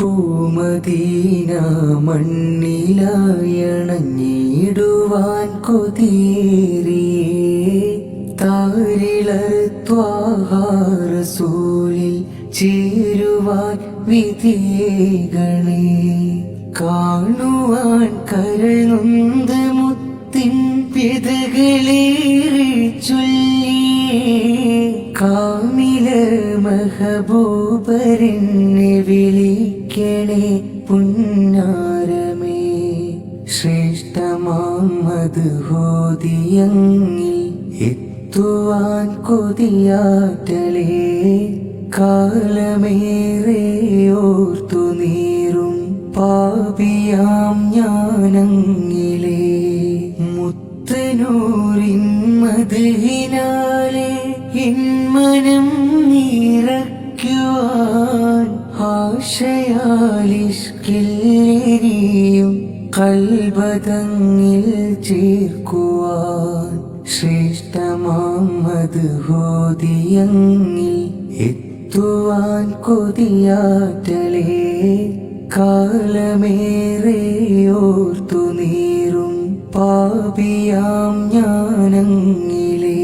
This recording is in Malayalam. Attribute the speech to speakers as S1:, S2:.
S1: പൂമദീന മണ്ണിലായണഞ്ഞിടുവാൻ കൊതിയേറിയേ താരിളർ ത്വാഹ റസൂലിൽ ചേരുവാൻ വിധിയേകണേ കാണുവാൻ കരൾ നൊന്ത മുത്തിൻ പിതകളേറെ ചൊല്ലിയേ കാമില മഹബൂബരെന്നെ വിളിക്കണേ പുന്നാരമേ ശ്രേഷ്ഠമാമത് ഹോദിയങ്ങിൽ എത്തുവാൻ കൊതിയാറ്റലേ കാലമേറെ ഓർത്തു നീറും പാപിയാം ഞാനങ്ങിലേ മുത്തനൂറിൻ മദ്ഹിനാലെ എൻ മനം നിറയ്ക്കുവാൻ ആശയാലിഷ്കില്ലെരിയും കൽബതങ്ങിൽ ചേർക്കുവാൻ ശ്രേഷ്ഠമാമത് ഹോദിയങ്ങിൽ എത്തുവാൻ കൊതിയാറ്റലേ കാലമേറെ ഓർത്തു നീറും പാപിയാം ഞാനങ്ങിലേ